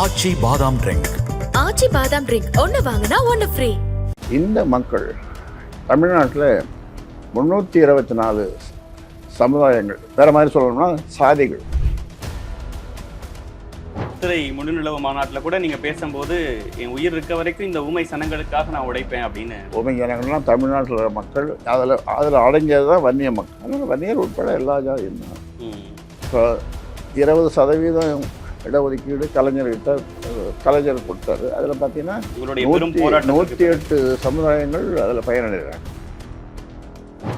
ஆச்சி பாதாம் ட்ரிங்க். ஆச்சி பாதாம் ட்ரிங்க் ஒன்னு வாங்கினா ஒன்னு ஃப்ரீ. இந்த மக்கள் தமிழ்நாட்டில் 324 சமுதாயங்கள், வேற மாதிரி சொல்லணும்னா சாதிகள். சித்திரை முழுநிலவு மாநாட்டில் கூட நீங்கள் பேசும்போது என் உயிர் இருக்க வரைக்கும் இந்த ஊமை சனங்களுக்காக நான் உழைப்பேன் அப்படின்னு. ஊமை ஜனங்கள்லாம் தமிழ்நாட்டில் இருக்கிற மக்கள், அதில் அடங்கியது தான் வன்னிய மக்கள். அதனால் வன்னியர் உட்பட எல்லா ஜாதியும் தான். இப்போ 20% இடஒதுக்கீடு கலைஞர் கொடுத்தாரு. அதில் பார்த்தீங்கன்னா 108 சமுதாயங்கள் அதில் பயனடைகிறாங்க.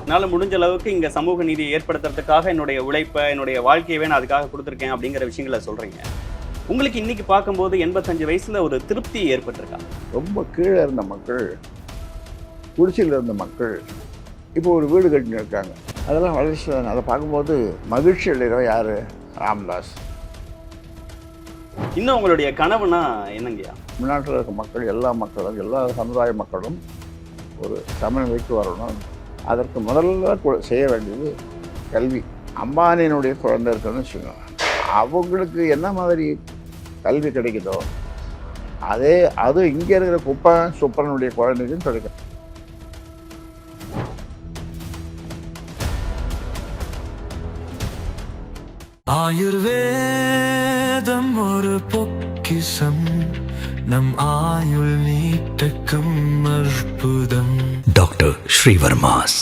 என்னால் முடிஞ்ச அளவுக்கு இங்கே சமூக நீதியை ஏற்படுத்துறதுக்காக என்னுடைய உழைப்பை, என்னுடைய வாழ்க்கையவே நான் அதுக்காக கொடுத்துருக்கேன் அப்படிங்கிற விஷயங்களை சொல்கிறீங்க. உங்களுக்கு இன்னைக்கு பார்க்கும்போது 85 வயசுல ஒரு திருப்தி ஏற்பட்டிருக்கா? ரொம்ப கீழே இருந்த மக்கள், குடிசையில் இருந்த மக்கள் இப்போ ஒரு வீடு கட்டின்னு இருக்காங்க. அதெல்லாம் வளர்ச்சி தானே. அதை பார்க்கும்போது மகிழ்ச்சி அடைகிறோம். யார்? ராம்தாஸ். இன்னும் உங்களுடைய கனவுனா என்னங்கய்யா? தமிழ்நாட்டில் இருக்க மக்கள், எல்லா மக்களும், எல்லா சமுதாய மக்களும் ஒரு சமநிலைக்கு வரணும். அதற்கு முதல்ல செய்ய வேண்டியது கல்வி. அம்பானியினுடைய குழந்தை இருக்குன்னு வச்சுக்கோங்க, அவங்களுக்கு என்ன மாதிரி கல்வி கிடைக்குதோ அது இங்கே இருக்கிற குப்பன் சுப்பரனுடைய குழந்தைக்கும் கிடைக்கும். ஆயுர்வேதம் ஒரு பொக்கிஷம், நம் ஆயுள் நீட்டக்கும் அற்புதம். டாக்டர் ஸ்ரீவர்மாஸ்.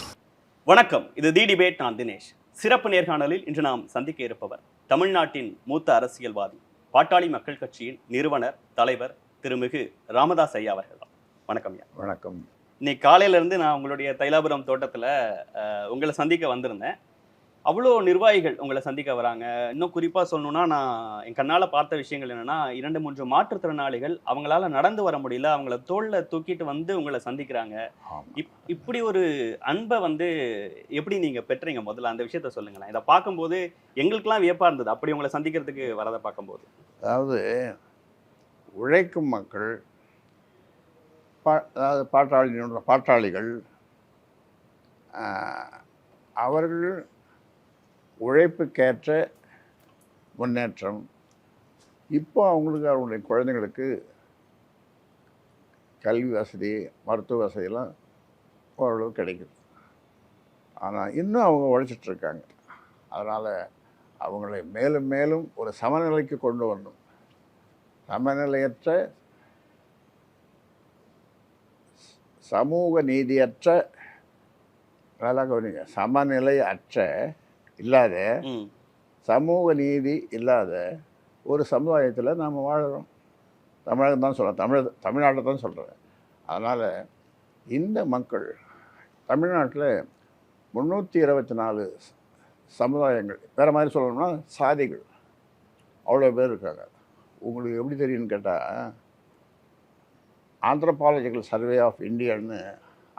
வணக்கம், இது தி டிபேட். நான் தினேஷ். சிறப்பு நேர்காணலில் இன்று நாம் சந்திக்க இருப்பவர் தமிழ்நாட்டின் மூத்த அரசியல்வாதி, பாட்டாளி மக்கள் கட்சியின் நிறுவனர், தலைவர் திருமிகு ராமதாஸ் ஐயா அவர்கள் தான். வணக்கம் ஐயா. வணக்கம். இன்னைக்கு காலையிலேருந்து நான் உங்களுடைய தைலாபுரம் தோட்டத்தில் உங்களை சந்திக்க வந்திருந்தேன். அவ்வளோ நிர்வாகிகள் உங்களை சந்திக்க வராங்க. இன்னும் குறிப்பாக சொல்லணுன்னா, நான் என் கண்ணால் பார்த்த விஷயங்கள் என்னென்னா, 2-3 மாற்றுத்திறனாளிகள் அவங்களால நடந்து வர முடியல, அவங்கள தோளில் தூக்கிட்டு வந்து உங்களை சந்திக்கிறாங்க. இப்படி ஒரு அன்பை எப்படி நீங்கள் பெற்றீங்க? முதல்ல அந்த விஷயத்த சொல்லுங்களேன். இதை பார்க்கும்போது எங்களுக்கெல்லாம் வியப்பாக இருந்தது, அப்படி உங்களை சந்திக்கிறதுக்கு வரதை பார்க்கும்போது. அதாவது உழைக்கும் மக்கள், அதாவது பாட்டாளிகள், அவர்கள் உழைப்புக்கேற்ற முன்னேற்றம். இப்போ அவங்களுடைய குழந்தைங்களுக்கு கல்வி வசதி, மருத்துவ வசதியெல்லாம் ஓரளவு கிடைக்குது. ஆனால் இன்னும் அவங்க உழைச்சிட்ருக்காங்க. அதனால் அவங்களை மேலும் மேலும் ஒரு சமநிலைக்கு கொண்டு வரணும். சமநிலையற்ற, சமூக நீதியற்ற, சமநிலை இல்லாத, சமூக நீதி இல்லாத ஒரு சமுதாயத்தில் நாம் வாழறோம். தமிழகம் தான் சொல்கிறேன், தமிழ்நாட்டை தான் சொல்கிறேன். அதனால் இந்த மக்கள் தமிழ்நாட்டில் 324 சமுதாயங்கள், வேறு மாதிரி சொல்லணும்னா சாதிகள், அவ்வளோ பேர் இருக்காங்க. உங்களுக்கு எப்படி தெரியும்னு கேட்டால், ஆந்த்ரோபாலஜிக்கல் சர்வே ஆஃப் இந்தியான்னு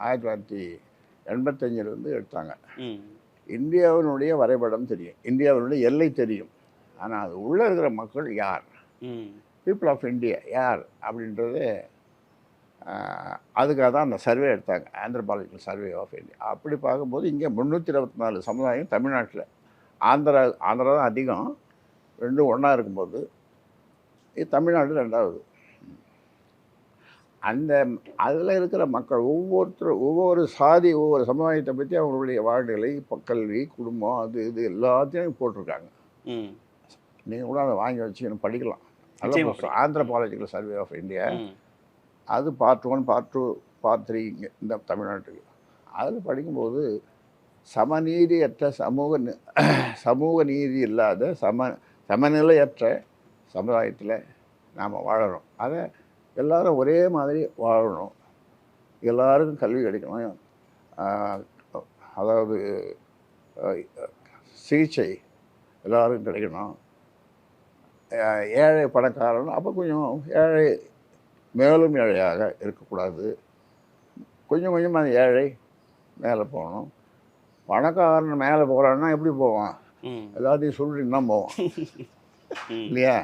1985 எடுத்தாங்க. இந்தியாவினுடைய வரைபடம் தெரியும், இந்தியாவினுடைய எல்லை தெரியும். ஆனால் அது உள்ளே இருக்கிற மக்கள் யார், பீப்புள் ஆஃப் இந்தியா யார் அப்படின்றது, அதுக்காக தான் அந்த சர்வே எடுத்தாங்க, ஆந்த்ரோபாலஜிக்கல் சர்வே ஆஃப் இந்தியா. அப்படி பார்க்கும்போது இங்கே 324 சமுதாயம் தமிழ்நாட்டில். ஆந்திரா தான் அதிகம். ரெண்டும் ஒன்றா இருக்கும்போது இது தமிழ்நாடு ரெண்டாவது. அதில் இருக்கிற மக்கள் ஒவ்வொரு சாதி, ஒவ்வொரு சமுதாயத்தை பற்றி அவங்களுடைய வாழ்நிலை, கல்வி, குடும்பம், அது இது எல்லாத்தையும் போட்டிருக்காங்க. நீங்கள் கூட அதை வாங்கி வச்சுக்கணும், படிக்கலாம். நல்லா ஆந்த்ரோபாலஜிக்கல் சர்வே ஆஃப் இந்தியா, அது Part 1, Part 2, Part 3 இங்கே இந்த தமிழ்நாட்டுக்கு. அதில் படிக்கும்போது சமநீதியற்ற, சமூக நீதி இல்லாத, சமநிலையற்ற சமுதாயத்தில் நாம் வாழறோம். அதை எல்லோரும் ஒரே மாதிரி வாழணும், எல்லாருக்கும் கல்வி கிடைக்கணும், அதாவது சிகிச்சை எல்லோருக்கும் கிடைக்கணும். ஏழை பணக்காரன் அப்போ கொஞ்சம் ஏழை மேலும் ஏழையாக இருக்கக்கூடாது. கொஞ்சம் கொஞ்சம் அந்த ஏழை மேலே போகணும். பணக்காரன் மேலே போகிறான்னா எப்படி போவான்? எல்லாத்தையும் சொல்லிட்டு தான் போவான் இல்லையா?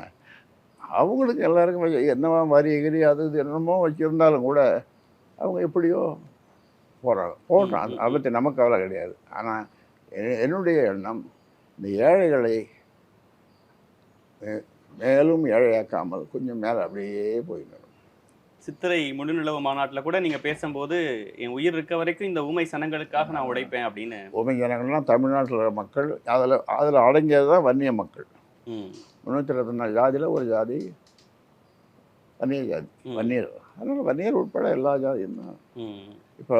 அவங்களுக்கு எல்லாருக்கும் என்னவா வரி எகிரி அது இது என்னமோ வச்சுருந்தாலும் கூட அவங்க எப்படியோ போடுறாங்க. அதை பற்றி நமக்கு கவலை கிடையாது. ஆனால் என்னுடைய எண்ணம், இந்த ஏழைகளை மேலும் ஏழையாக்காமல் கொஞ்சம் மேலே அப்படியே போயிடணும். சித்திரை முழுநிலவு மாநாட்டில் கூட நீங்க பேசும்போது என் உயிர் இருக்க வரைக்கும் இந்த ஊமை சனங்களுக்காக நான் உழைப்பேன் அப்படின்னு. ஊமை ஜனங்கள்லாம் தமிழ்நாட்டில் இருக்கிற மக்கள், அதில் அடங்கியது தான் வன்னிய மக்கள். 324 ஜாதியில் ஒரு ஜாதி வன்னியர் ஜாதி, வன்னியர். அதனால் வன்னியர் உட்பட எல்லா ஜாதியும் தான். இப்போ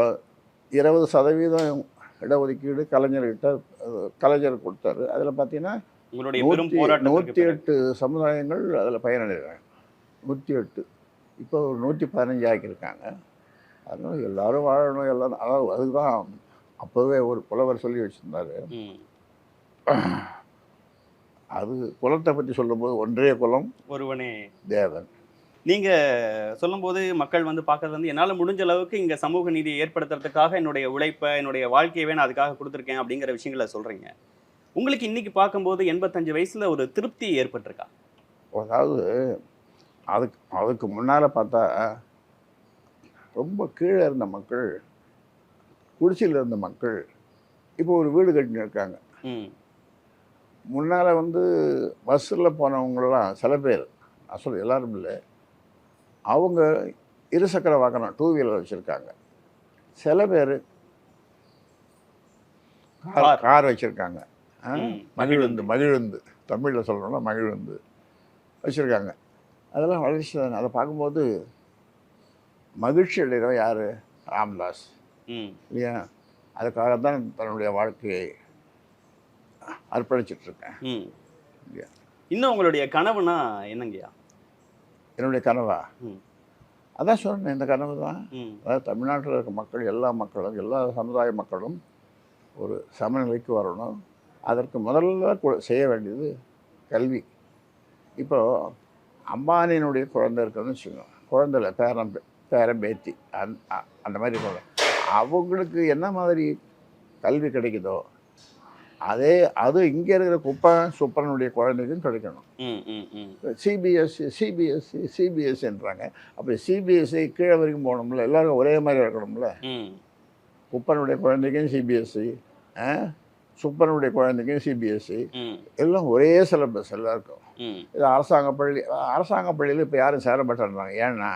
20% இடஒதுக்கீடு கலைஞர் கொடுத்தாரு. அதில் பார்த்தீங்கன்னா 108 சமுதாயங்கள் அதில் பயனடைகிறாங்க. 108 இப்போ ஒரு 115 ஆக்கியிருக்காங்க. அதனால் எல்லாரும் வாழணும், எல்லாம். அதாவது அதுதான் அப்போவே ஒரு புலவர் சொல்லி வச்சுருந்தாரு. அது குலத்தை பற்றி சொல்லும்போது ஒன்றே குலம் ஒருவனே தேவன். நீங்க சொல்லும்போது மக்கள் வந்து பார்க்கறது வந்து என்னால் முடிஞ்ச அளவுக்கு இங்கே சமூக நீதியை ஏற்படுத்துறதுக்காக என்னுடைய உழைப்பை, என்னுடைய வாழ்க்கையவே நான் அதுக்காக கொடுத்துருக்கேன் அப்படிங்கிற விஷயங்களை சொல்றீங்க. உங்களுக்கு இன்னைக்கு பார்க்கும்போது 85 வயசுல ஒரு திருப்தி ஏற்பட்டிருக்கா? அதாவது அதுக்கு முன்னால் பார்த்தா ரொம்ப கீழே இருந்த மக்கள், குடிசையில் இருந்த மக்கள் இப்போ ஒரு வீடு கட்டின்னு இருக்காங்க. முன்னால் வந்து பஸ்ஸில் போனவங்களெல்லாம் சில பேர், நான் சொல்ல எல்லாரும் இல்லை, அவங்க இருசக்கர வாகனம் 2 வீலர் வச்சுருக்காங்க. சில பேர் கார் வச்சுருக்காங்க. மகிழுந்து தமிழில் சொல்லணும்னா மகிழுந்து வச்சுருக்காங்க. அதெல்லாம் வளர்ச்சி தானே. அதை பார்க்கும்போது மகிழ்ச்சி அடைகிறோம். யார்? ராம்தாஸ் இல்லையா? அதுக்காகத்தான் தன்னுடைய வாழ்க்கையை அர்ப்பணிச்சிட்ருக்கேன். இன்னும் உங்களுடைய கனவுனா என்னங்கய்யா? என்னுடைய கனவா? அதான் சொன்னேன், இந்த கனவு தான். அதாவது தமிழ்நாட்டில் இருக்க மக்கள், எல்லா மக்களும், எல்லா சமுதாய மக்களும் ஒரு சமநிலைக்கு வரணும். அதற்கு முதல்ல செய்ய வேண்டியது கல்வி. இப்போது அம்பானியினுடைய குழந்தை இருக்குதுன்னு வச்சுக்கோங்க, குழந்தைல பேரன் பேத்தி அந்த மாதிரி குழந்தை, அவங்களுக்கு என்ன மாதிரி கல்வி கிடைக்குதோ அது இங்கே இருக்கிற சுப்பனுடைய குழந்தைக்கும் கிடைக்கணும். சிபிஎஸ்சின்றாங்க. அப்படி சிபிஎஸ்சி கீழே வரைக்கும் போகணும்ல, எல்லாருக்கும் ஒரே மாதிரி இருக்கணும்ல. குப்பனுடைய குழந்தைக்கும் சிபிஎஸ்சி, சுப்பனுடைய குழந்தைக்கும் சிபிஎஸ்சி, எல்லாம் ஒரே சிலபஸ் எல்லாருக்கும். இது அரசாங்க பள்ளியில் இப்போ யாரும் சேர மாட்டேன்றாங்க. ஏன்னா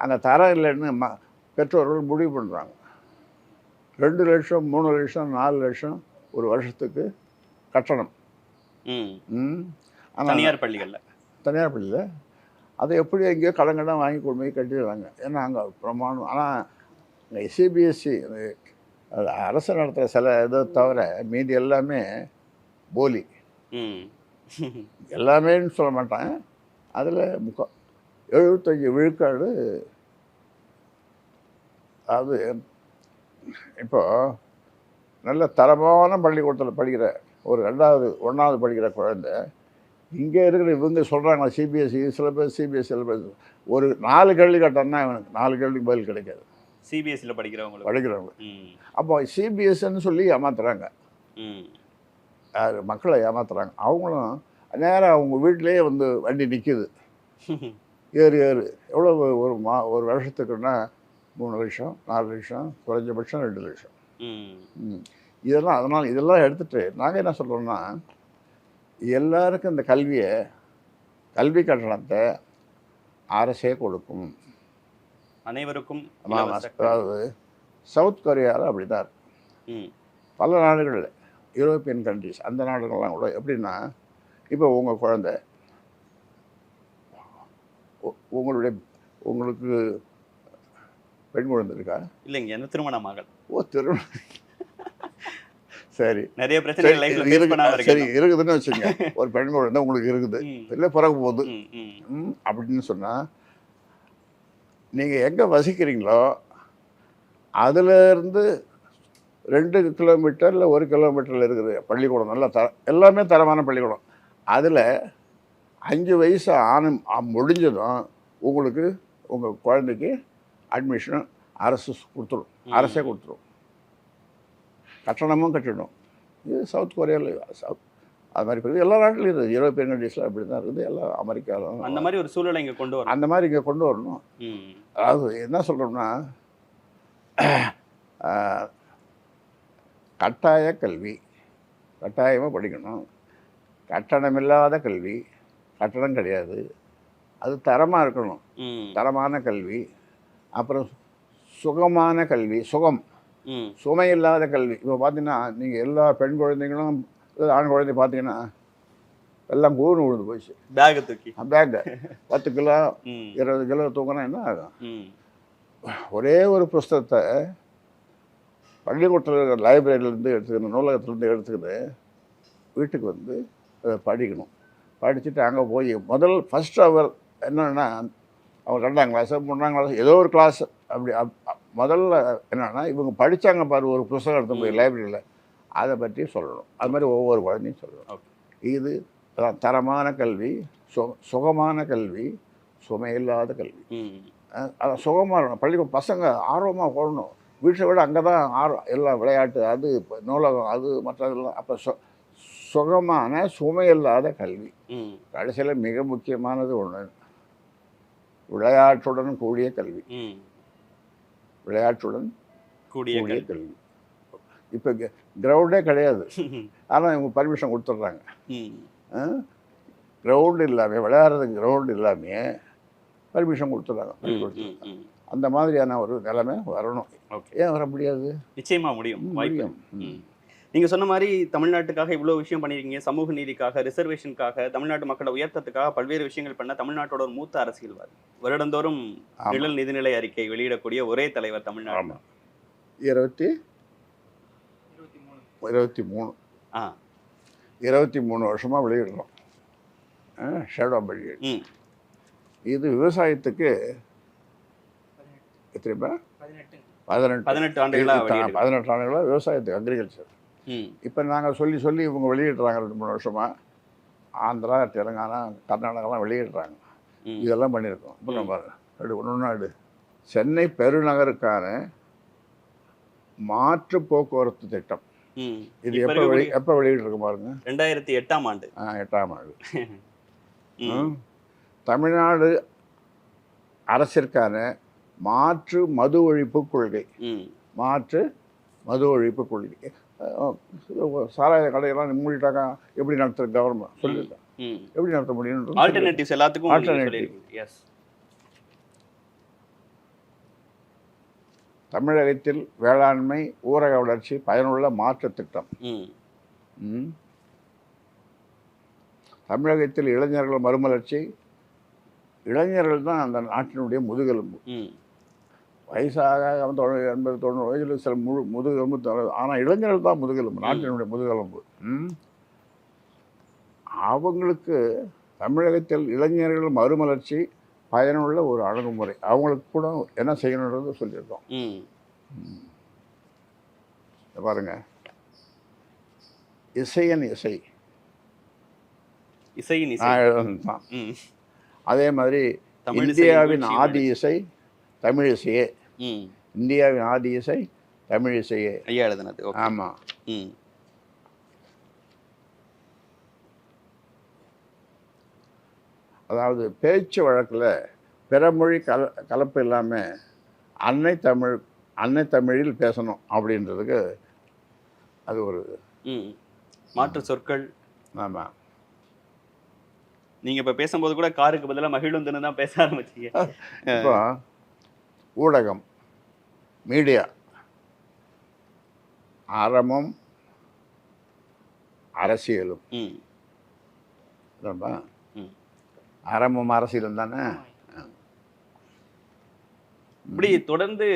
அங்கே தரம் இல்லைன்னு பெற்றோர்கள் முடிவு பண்ணுறாங்க. 2 லட்சம் 3 லட்சம் 4 லட்சம் ஒரு வருஷத்துக்கு கட்டணம். தனியார் பள்ளியில் அதை எப்படி எங்கேயோ கடங்கடம் வாங்கி கொண்டு போய் கட்டிடுறாங்க. ஏன்னா அங்கே பிரமாணம். ஆனால் இங்கே சிபிஎஸ்சி அரசு நடத்துகிற சில இதை தவிர மீதி எல்லாமே போலி. எல்லாமேன்னு சொல்ல மாட்டாங்க. அதில் 75 விழுக்காடு. அதாவது இப்போ நல்ல தரமான பள்ளிக்கூடத்தில் படிக்கிற ஒரு 1வது படிக்கிற குழந்தை இங்கே இருக்கிற இவங்க சொல்கிறாங்க சிபிஎஸ்சி சிலபஸ், சிபிஎஸ்சி சிலபஸ், ஒரு 4 கேள்வி கேட்டோம்னா இவனுக்கு 4 கேள்விக்கு பதில் கிடைக்காது. சிபிஎஸ்சியில் படிக்கிறவங்க. அப்போ சிபிஎஸ்சின்னு சொல்லி ஏமாத்துறாங்க, மக்களை ஏமாத்துறாங்க. அவங்களும் நேராக அவங்க வீட்டிலேயே வந்து வண்டி நிற்கிது, ஏறு எவ்வளோ ஒரு வருஷத்துக்குன்னா 3 லட்சம் 4 லட்சம், குறைஞ்சபட்சம் 2 லட்சம். அதனால் இதெல்லாம் எடுத்துகிட்டு நாங்கள் என்ன சொல்கிறோம்னா, எல்லாருக்கும் இந்த கல்வி கட்டணத்தை அரசே கொடுக்கும், அனைவருக்கும். அதாவது சவுத் கொரியாவில் அப்படி தான் இருக்கு. பல நாடுகளில் யூரோப்பியன் கண்ட்ரிஸ், அந்த நாடுகள்லாம் கூட எப்படின்னா, இப்போ உங்கள் குழந்தை உங்களுக்கு பெண் குழந்தை இருக்கா? இல்லைங்க, என்ன திருமணமாக. திருமணம் சரி, நிறைய பிரச்சனை சரி இருக்குதுன்னு வச்சுங்க. ஒரு பெண் குழந்தை உங்களுக்கு இருக்குது, இல்லை பிறகு போகுது அப்படின்னு சொன்னால், நீங்கள் எங்கே வசிக்கிறீங்களோ அதிலேருந்து 2 கிலோமீட்டர் இல்லை 1 கிலோமீட்டரில் இருக்குது பள்ளிக்கூடம். நல்லா எல்லாமே தரமான பள்ளிக்கூடம். அதில் 5 வயசு முடிஞ்சதும் உங்களுக்கு உங்கள் குழந்தைக்கு அட்மிஷன் அரசே கொடுத்துரும். கட்டணமும் கட்டிடும். இது சவுத் கொரியாவில் அது மாதிரி இருக்குது. எல்லா நாட்டிலும் இருக்குது. யூரோப்பியன் கண்ட்ரீஸில் அப்படி தான் இருக்குது. எல்லாம் அமெரிக்காவிலும் அந்த மாதிரி ஒரு சூழலை இங்கே கொண்டு வரணும். அந்த மாதிரி இங்கே கொண்டு வரணும். அதாவது என்ன சொல்கிறோம்னா, கட்டாய கல்வி, கட்டாயமாக படிக்கணும். கட்டணமில்லாத கல்வி, கட்டடம் கிடையாது. அது தரமாக இருக்கணும், ம் தரமான கல்வி. அப்புறம் சுகமான கல்வி, சுகம், ம் சுமை இல்லாத கல்வி. இப்போ பார்த்தீங்கன்னா நீங்கள் எல்லா பெண் குழந்தைங்களும் ஆண் குழந்தை பார்த்தீங்கன்னா எல்லாம் கூறு விழுந்து போயிடுச்சு. பேக்கை தூக்கி பேக்கு 10 கிலோ ம் 20 கிலோ தூக்கினா என்ன ஆகும்? ம் ஒரே ஒரு புஸ்தகத்தை பள்ளிக்கூடத்தில் லைப்ரரியிலேருந்து எடுத்துக்கணும், நூலகத்துலேருந்து எடுத்துக்கிட்டு வீட்டுக்கு வந்து அதை படிக்கணும். படிச்சுட்டு அங்கே போய் ஃபஸ்ட் அவர் என்னென்னா, அவங்க 2ஆம் கிளாஸ் 3ஆம் கிளாஸ் ஏதோ ஒரு கிளாஸ் அப்படி முதல்ல என்னென்னா இவங்க படித்தாங்க பாரு ஒரு புஸ்தகம் எடுத்து போய் லைப்ரரியில், அதை பற்றி சொல்லணும். அது மாதிரி ஒவ்வொரு குழந்தையும் சொல்லணும். இது தரமான கல்வி, சுகமான கல்வி, சுமையில்லாத கல்வி. அதை சுகமாக இருக்கணும். பள்ளிக்கூடம் பசங்க ஆர்வமாக போடணும். வீட்டை விட அங்கே தான் எல்லாம் விளையாட்டு, அது நூலகம், அது மற்றதெல்லாம். அப்போ சுகமான சுமையில்லாத கல்வி. கடைசியில் மிக முக்கியமானது ஒன்று, விளையாட்டுடன் கூடிய கல்வி. விளையாட்டுடன் கூடிய கல்வி. இப்போ கிரவுண்டே கிடையாது, ஆனால் இவங்க பர்மிஷன் கொடுத்துட்றாங்க. கிரவுண்டு இல்லாமல் விளையாடுறதுக்கு கிரவுண்டு இல்லாமல் பர்மிஷன் கொடுத்துட்றாங்க பள்ளிக்கூடத்தில். அந்த மாதிரியான ஒரு நிலைமை வரணும். ஏன் வர முடியாது? நிச்சயமா முடியும். நீங்க சொன்ன மாதிரி தமிழ்நாட்டுக்காக இவ்வளவு விஷயம் பண்ணிருக்கீங்க. சமூக நீதிக்காக, ரிசர்வேஷனுக்காக, தமிழ்நாட்டு மக்களை உயர்த்தத்துக்காக பல்வேறு விஷயங்கள் பண்ண தமிழ்நாட்டோட ஒரு மூத்த அரசியல்வாதி. வருடந்தோறும் நிழல் நிதிநிலை அறிக்கை வெளியிடக்கூடிய ஒரே தலைவர் தமிழ்நாடு. 23 வருஷமா வெளியிடுறோம் ஷேடோ பட்ஜெட். இது விவசாயத்துக்கு எத்தனை 18 ஆண்டுகளாக விவசாயத்துக்கு அக்ரிகல்ச்சர். இப்போ நாங்கள் சொல்லி இவங்க வெளியிடுறாங்க 2-3 வருஷமாக. ஆந்திரா, தெலுங்கானா, கர்நாடகாலாம் வெளியிடுறாங்க. இதெல்லாம் பண்ணியிருக்கோம். இப்போ நம்ம ஒன்று சென்னை பெருநகருக்கான மாற்று போக்குவரத்து திட்டம். இது எப்போ வெளியிட்டிருக்கு பாருங்க? 2008ஆம் ஆண்டு. 8ஆம் ஆண்டு. தமிழ்நாடு அரசிற்கான மாற்று மது ஒழிப்பு கொள்கை. மாற்று மது ஒழிப்பு கொள்கை. சாராய கடையெல்லாம் மூடிட்டாங்க, எப்படி நடத்துற கவர்மெண்ட் சொல்லியிருக்கேன். எப்படி நடத்த முடியும்? ஆல்டர்னேட்டிவ்ஸ் எல்லாத்துக்கும். தமிழகத்தில் வேளாண்மை ஊரக வளர்ச்சி பயனுள்ள மாற்று திட்டம். தமிழகத்தில் இளைஞர்கள் மறுமலர்ச்சி. இளைஞர்கள் தான் அந்த நாட்டினுடைய முதுகெலும்பு. வயசாக 80-90 வயதில் சில முதுகெலும்பு, ஆனால் இளைஞர்கள் தான் முதுகெலும்பு, நாட்டினுடைய முதுகெலும்பு. அவங்களுக்கு தமிழகத்தில் இளைஞர்கள் மறுமலர்ச்சி பயனுள்ள ஒரு அணுகுமுறை. அவங்களுக்கு கூட என்ன செய்யணுன்றது சொல்லியிருக்கோம். பாருங்க, இசையின் இசை தான். அதே மாதிரி இந்தியாவின் ஆதி இசை தமிழ் இசையே. இந்தியாவின் ஆதி இசை தமிழ் இசையே. ஆமாம். அதாவது பேச்சு வழக்கில் பிறமொழி கலப்பு இல்லாமல் அன்னை தமிழில் பேசணும் அப்படின்றதுக்கு அது ஒரு மாற்று சொற்கள். ஆமாம். நீங்கள் இப்போ பேசும்போது கூட காருக்கு பதிலாக மகிழுந்துன்னு தான் பேச ஆரம்பிச்சிங்க. இப்போ ஊடகம், மீடியா, அறமும் அரசியலும். அறமும் அரசியலும் தானே. இப்படி தொடர்ந்து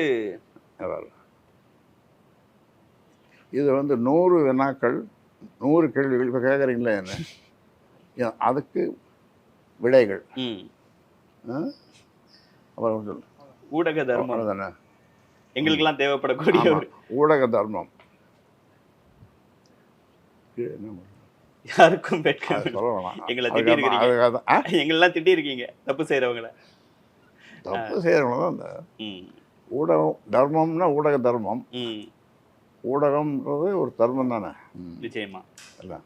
இது 100 வினாக்கள் 100 கேள்விகள் இப்போ கேட்குறீங்களா என்ன, அதுக்கு விடைகள். அப்புறம் சொல்லு, ஊடக தர்மம் தானே எங்களுக்கெல்லாம் தேவைப்படக்கூடிய ஊடக தர்மம். யாருக்கும் எங்களை எங்களெல்லாம் திட்டி இருக்கீங்க. தப்பு செய்யறவங்களை தான் இந்த ஊடகம் தர்மம்னா ஊடக தர்மம். ஊடகம்ன்றது ஒரு தர்மம் தானே. நிச்சயமா. எல்லாம்